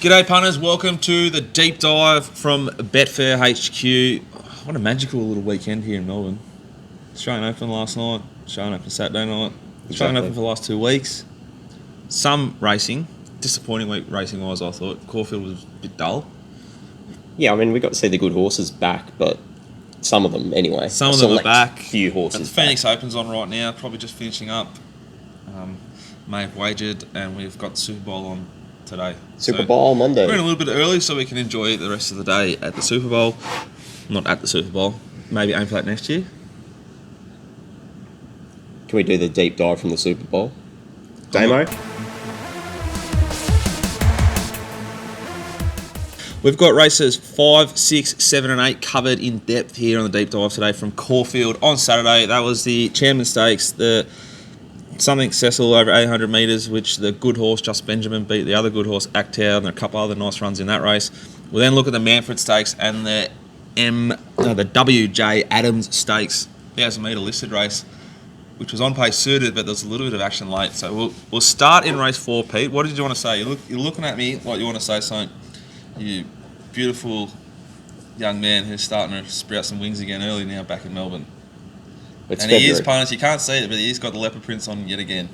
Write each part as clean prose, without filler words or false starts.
G'day punters, welcome to the deep dive from Betfair HQ. What a magical little weekend here in Melbourne. Australian Open last night, Australian Open Saturday night, Australian Open for the last 2 weeks. Some racing, disappointing week racing wise I thought. Caulfield was a bit dull. Yeah, I mean, we got to see the good horses back, but some of them anyway. Some of them are back. Few horses. The Phoenix Open's on right now, probably just finishing up. May have wagered, and we've got the Super Bowl on today. Super Bowl Monday. We're in a little bit early so we can enjoy the rest of the day at the Super Bowl. Not at the Super Bowl. Maybe aim for that next year. Can we do the deep dive from the Super Bowl? Damo? We've got races 5, 6, 7 and 8 covered in depth here on the deep dive today from Caulfield on Saturday. That was the Chairman Stakes, the something Cecil over 800 metres, which the good horse Just Benjamin beat the other good horse Actow, and a couple other nice runs in that race. We'll then look at the Manfred Stakes and the WJ Adams Stakes, 1,000 metre listed race, which was on pace suited, but there's a little bit of action late. So we'll start in race 4, Pete. What did you want to say? You're looking at me like you want to say something. You beautiful young man who's starting to sprout some wings again early now back in Melbourne. It's and February. he is, punters, you can't see it, but he's got the leopard prints on yet again.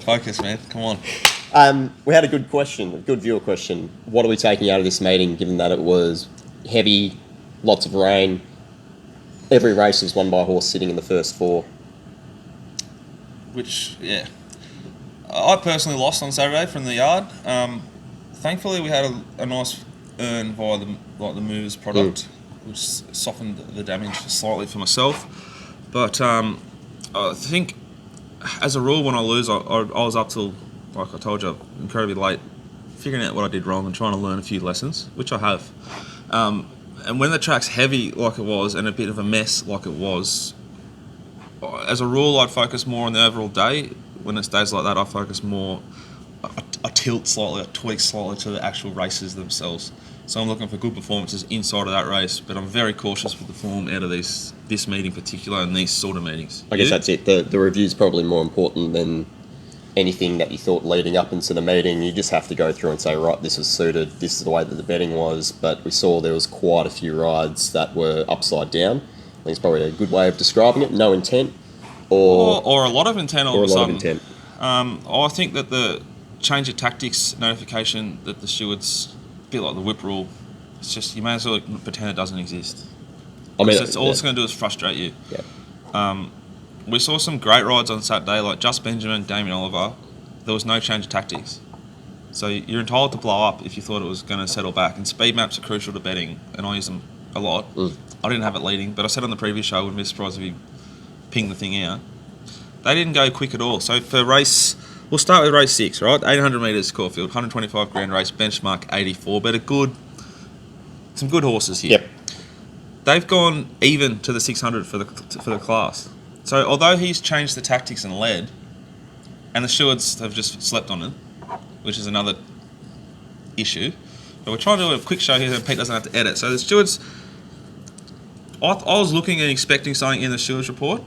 Focus, man. Come on. We had a good question, a good viewer question. What are we taking out of this meeting, given that it was heavy, lots of rain? Every race was won by a horse sitting in the first 4. Which, yeah. I personally lost on Saturday from the yard. Thankfully, we had a nice earn via the Movers product, which softened the damage slightly for myself. But I think, as a rule, when I lose, I was up till, like I told you, incredibly late, figuring out what I did wrong and trying to learn a few lessons, which I have. And when the track's heavy like it was and a bit of a mess like it was, as a rule, I'd focus more on the overall day. When it's days like that, I focus more, I tilt slightly, I tweak slightly to the actual races themselves. So I'm looking for good performances inside of that race, but I'm very cautious with the form out of this meeting in particular and these sort of meetings. I guess that's it. The review's probably more important than anything that you thought leading up into the meeting. You just have to go through and say, right, this was suited, this is the way that the betting was, but we saw there was quite a few rides that were upside down. I think it's probably a good way of describing it. No intent. Or a lot of intent all or of a a lot sudden. of intent. I think that the change of tactics notification that the stewards, a bit like the whip rule, it's just, you may as well pretend it doesn't exist. I mean, it's all it's going to do is frustrate you. Yeah. We saw some great rides on Saturday, like Just Benjamin, Damien Oliver. There was no change of tactics. So you're entitled to blow up if you thought it was going to settle back. And speed maps are crucial to betting, and I use them a lot. I didn't have it leading, but I said on the previous show I wouldn't be surprised if he pinged the thing out. They didn't go quick at all. So for race, we'll start with race 6, right? 800 metres Caulfield, 125 grand race, benchmark 84, but some good horses here. Yep. They've gone even to the 600 for the class. So although he's changed the tactics and led, and the stewards have just slept on it, which is another issue, but we're trying to do a quick show here so Pete doesn't have to edit. So the stewards, I was looking and expecting something in the stewards report,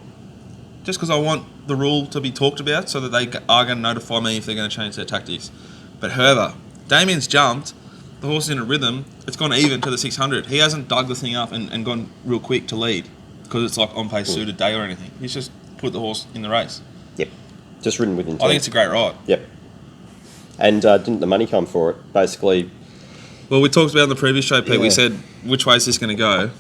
just because I want the rule to be talked about so that they are going to notify me if they're going to change their tactics. But however, Damien's jumped, the horse is in a rhythm, it's gone even to the 600. He hasn't dug the thing up and gone real quick to lead because it's like on pace suited day or anything. He's just put the horse in the race. Yep. Just ridden with intent. I think it's a great ride. Yep. And didn't the money come for it? Basically. Well, we talked about in the previous show, Pete. Yeah. We said, which way is this going to go?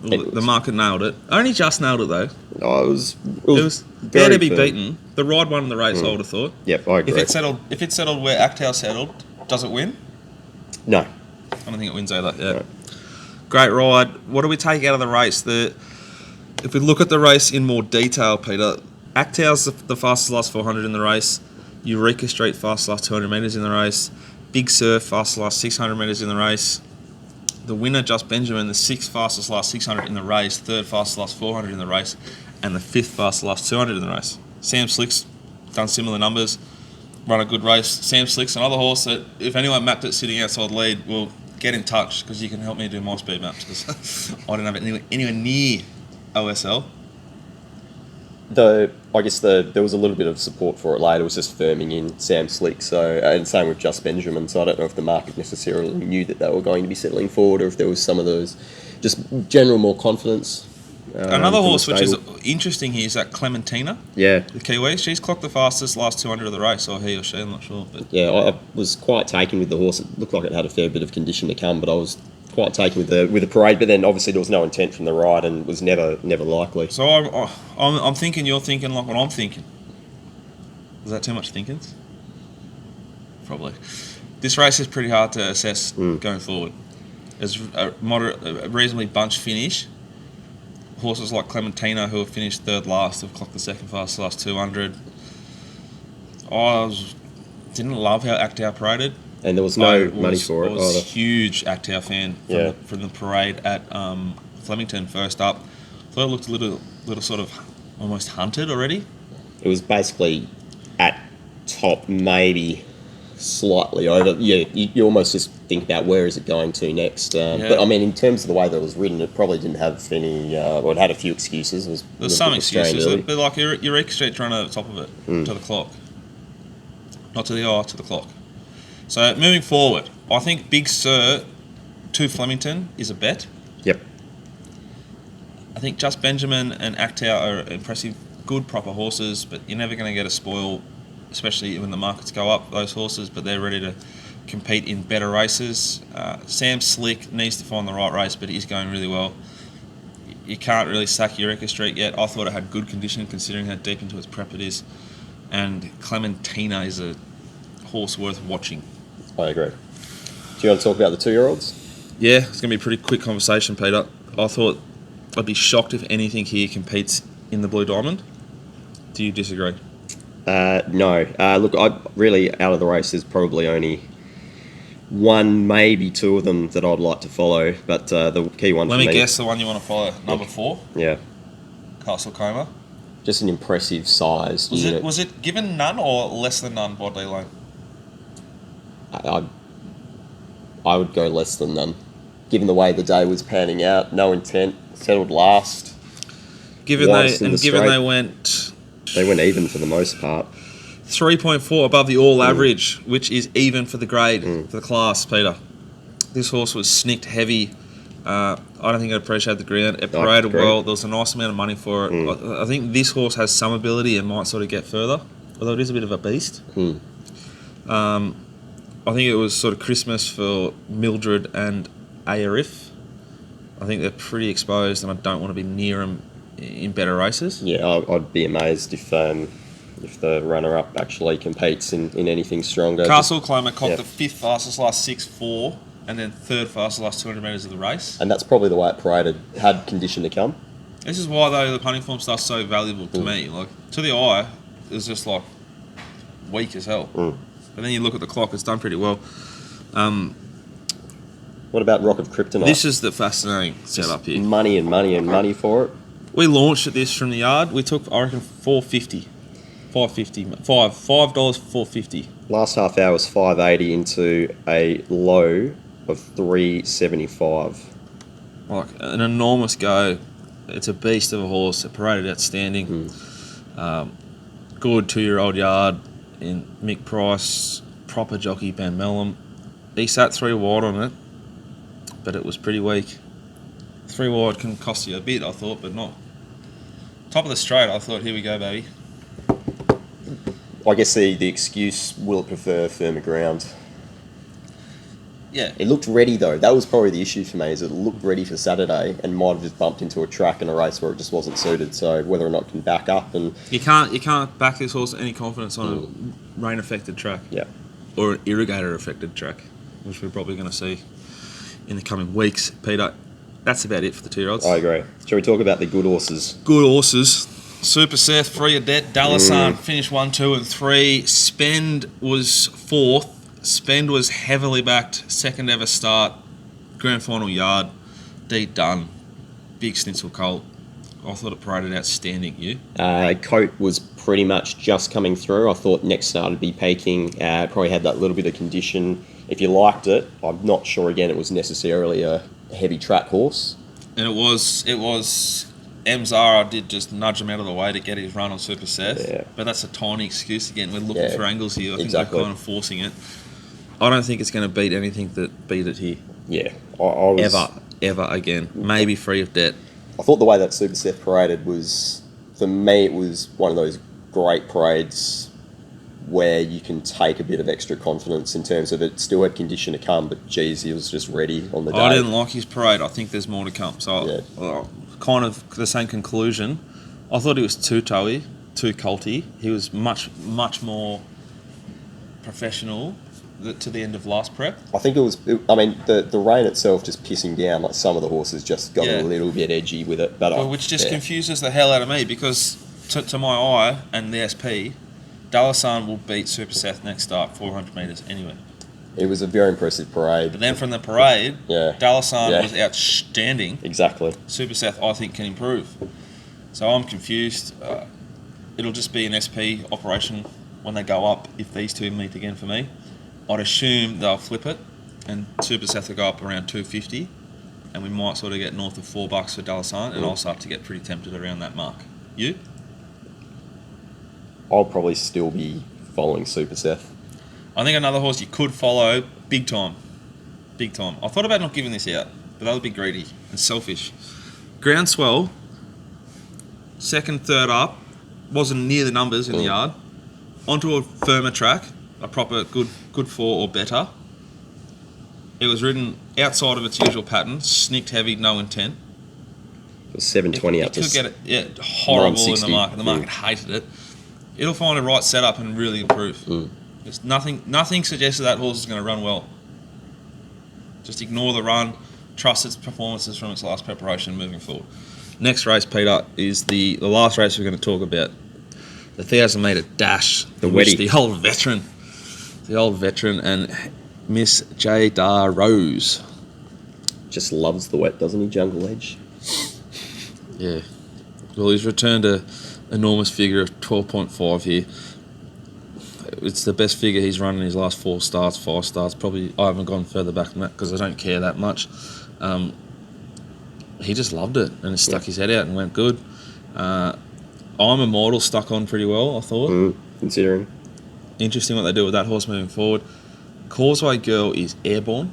Well, the market nailed it. Only just nailed it, though. Oh, it was fair to be firm. beaten. The ride won the race, I would have thought. Yep, I agree. If it settled where Actow settled, does it win? No. I don't think it wins either. Yeah. Right. Great ride. What do we take out of the race? If we look at the race in more detail, Peter, Actow's the fastest last 400 in the race. Eureka Street fastest last 200 metres in the race. Big Surf fastest last 600 metres in the race. The winner, Just Benjamin, the 6th fastest last 600 in the race, 3rd fastest last 400 in the race, and the 5th fastest last 200 in the race. Sam Slick's done similar numbers, run a good race. Sam Slick's another horse that, if anyone mapped it sitting outside lead, will get in touch because you can help me do my speed maps because I don't have it anywhere near OSL. I guess there was a little bit of support for it later. It was just firming in Sam Slick, so and same with Just Benjamin. So I don't know if the market necessarily knew that they were going to be settling forward, or if there was some of those just general more confidence. Another from the horse which is stable. interesting here is that Clementina, Yeah, the Kiwi. She's clocked the fastest last 200 of the race, or he or she, I'm not sure. But yeah, I was quite taken with the horse. It looked like it had a fair bit of condition to come, but I was quite taken with the parade. But then obviously there was no intent from the ride, and was never likely. so I'm thinking you're thinking like what I'm thinking. Is that too much thinking? Probably. This race is pretty hard to assess going forward. It's a reasonably bunched finish. Horses like Clementina, who have finished third last, have clocked the second fastest last 200. Didn't love how Actau paraded. And there was no money for it I was a either. huge Actau fan from the parade at Flemington first up. Thought it looked a little sort of almost hunted already. It was basically at top, maybe slightly over. Yeah, you almost just think about where is it going to next. But I mean, in terms of the way that it was ridden, it probably didn't have any. Well, it had a few excuses. It was There's some excuses, but like Eureka Street's run over the top of it to the clock, not to the eye, to the clock. So moving forward, I think Big Sur to Flemington is a bet. Yep. I think Just Benjamin and Actau are impressive, good proper horses, but you're never going to get a spoil, especially when the markets go up, those horses, but they're ready to compete in better races. Sam Slick needs to find the right race, but he's going really well. You can't really sack Eureka Street yet. I thought it had good condition considering how deep into its prep it is. And Clementina is a horse worth watching. I agree. Do you want to talk about the 2-year-olds? Yeah, it's going to be a pretty quick conversation, Peter. I thought I'd be shocked if anything here competes in the Blue Diamond. Do you disagree? No. Look, out of the race, there's probably only one, maybe two of them that I'd like to follow. But the key one Let for me me... guess the one you want to follow. Number 4, Yeah. Castle Coma. Just an impressive size unit. Was it given none or less than none by D-Lane? I would go less than none. Given the way the day was panning out, no intent, settled last. Given they went... They went even for the most part. 3.4 above the all average, which is even for the grade, for the class, Peter. This horse was snicked heavy. I don't think it appreciated the ground. It paraded well. There was a nice amount of money for it. I think this horse has some ability and might sort of get further, although it is a bit of a beast. I think it was sort of Christmas for Mildred and Arif. I think they're pretty exposed, and I don't want to be near them in better races. Yeah, I'd be amazed if the runner-up actually competes in anything stronger. Castle Cloma cocked the 5th fastest last 6.4, and then 3rd fastest last 200 metres of the race. And that's probably the way it paraded, had condition to come. This is why, though, the punting form stuff's so valuable to me. Like, to the eye, it's just like weak as hell. But then you look at the clock; it's done pretty well. What about Rock of Kryptonite? This is the fascinating setup here. Money and money and money for it. We launched at this from the yard. We took, I reckon, $4.50. $5.450. Last half hour was 580 into a low of 375. Like an enormous go. It's a beast of a horse. It paraded outstanding. Good 2-year-old yard in Mick Price, proper jockey Ben Mellum. He sat 3 wide on it, but it was pretty weak. 3 wide can cost you a bit, I thought, but not. Top of the straight, I thought, here we go, baby. I guess the excuse, will it prefer firmer ground? Yeah. It looked ready though. That was probably the issue for me, is it looked ready for Saturday and might have just bumped into a track in a race where it just wasn't suited. So whether or not it can back up, and you can't back this horse any confidence on a rain affected track. Yeah. Or an irrigator affected track, which we're probably going to see in the coming weeks. Peter, that's about it for the 2-year-olds. I agree. Shall we talk about the good horses? Good horses. Super Seth, Free of Debt, Dalasan finished 1, 2 and 3. Spend was 4th. Spend was heavily backed, 2nd ever start, grand final yard, deep done, big Stencil colt. I thought it paraded outstanding. You? Coat was pretty much just coming through. I thought next start would be peaking. Probably had that little bit of condition. If you liked it, I'm not sure again it was necessarily a heavy track horse. And it was M. Zara did just nudge him out of the way to get his run on Super Seth. Yeah. But that's a tiny excuse again. We're looking Yeah, for angles here. I think exactly. we're kind of forcing it. I don't think it's going to beat anything that beat it here. Yeah, I was... Ever again. Maybe free of debt. I thought the way that Super Seth paraded was, for me, it was one of those great parades where you can take a bit of extra confidence in terms of it still had condition to come, but geez, he was just ready on the day. I didn't like his parade. I think there's more to come. So kind of the same conclusion. I thought he was too toey, too culty. He was much more professional to the end of last prep. I think the rain itself just pissing down, like some of the horses just got a little bit edgy with it. Which just confuses the hell out of me because to my eye and the SP, Dalasan will beat Super Seth next start, 400 metres anyway. It was a very impressive parade. But then from the parade, Dalasan was outstanding. Exactly. Super Seth, I think, can improve. So I'm confused. It'll just be an SP operation when they go up if these two meet again for me. I'd assume they'll flip it and Super Seth will go up around 250 and we might sort of get north of $4 for Dalasan and I'll start to get pretty tempted around that mark. You? I'll probably still be following Super Seth. I think another horse you could follow big time. Big time. I thought about not giving this out, but that would be greedy and selfish. Groundswell, second, third up, wasn't near the numbers in the yard. Onto a firmer track, a proper good 4 or better. It was ridden outside of its usual pattern, snicked heavy, no intent. It was 720 up to... It could get it horrible in the market. The market hated it. It'll find a right setup and really improve. There's nothing suggests that horse is going to run well. Just ignore the run, trust its performances from its last preparation moving forward. Next race, Peter, is the last race we're going to talk about. The 1,000 metre dash. The old veteran and Miss J. Dar Rose. Just loves the wet, doesn't he, Jungle Edge? Yeah. Well, he's returned a enormous figure of 12.5 here. It's the best figure he's run in his last 5 starts. Probably I haven't gone further back than that because I don't care that much. He just loved it and stuck his head out and went good. I'm Immortal stuck on pretty well, I thought. Considering. Interesting what they do with that horse moving forward. Causeway Girl is airborne.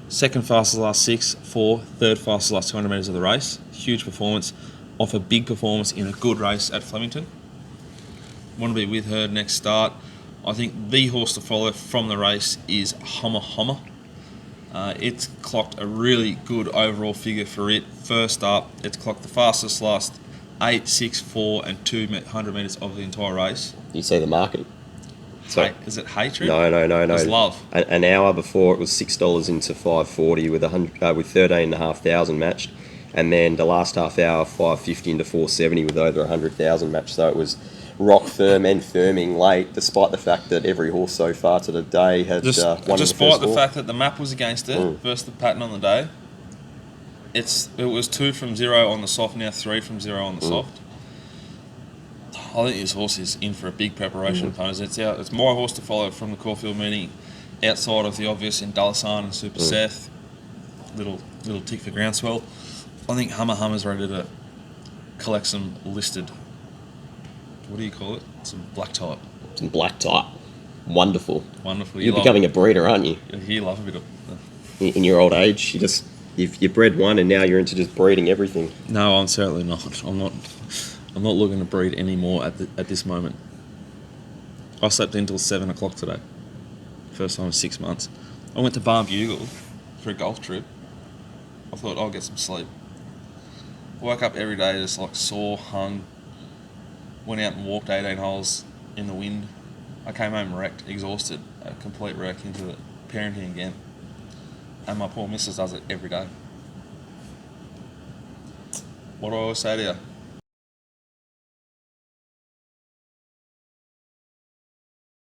Second fastest last 6, 4, third fastest last 200 metres of the race. Huge performance. Off a big performance in a good race at Flemington. Want to be with her next start. I think the horse to follow from the race is Hummer. It's clocked a really good overall figure for it. First up, it's clocked the fastest last 8, 6, 4 and 200 metres of the entire race. You see the market. So, is it hatred? No. It's love. An hour before it was $6 into 540 with 13,500 matched, and then the last half hour 550 into 470 with over 100,000 matched. So it was rock firm and firming late, despite the fact that every horse so far to the day had won. Despite the fact that the map was against it versus the pattern on the day. It was 2 from 0 on the soft, now 3 from 0 on the soft. I think this horse is in for a big preparation, punters. It's my horse to follow from the Caulfield meeting, outside of the obvious in Dalasan and Super Seth. Little tick for Groundswell. I think Hummer's ready to collect some listed. What do you call it? Some black type. Some black type. Wonderful. You're becoming a breeder, aren't you? You love a bit of. In your old age, you bred one, and now you're into just breeding everything. No, I'm certainly not. I'm not looking to breed anymore at this moment. I slept until 7 o'clock today. First time in 6 months. I went to Barnbugle for a golf trip. I thought I'll get some sleep. Woke up every day just like sore, hung. Went out and walked 18 holes in the wind. I came home wrecked, exhausted, a complete wreck into the parenting again. And my poor missus does it every day. What do I always say to you?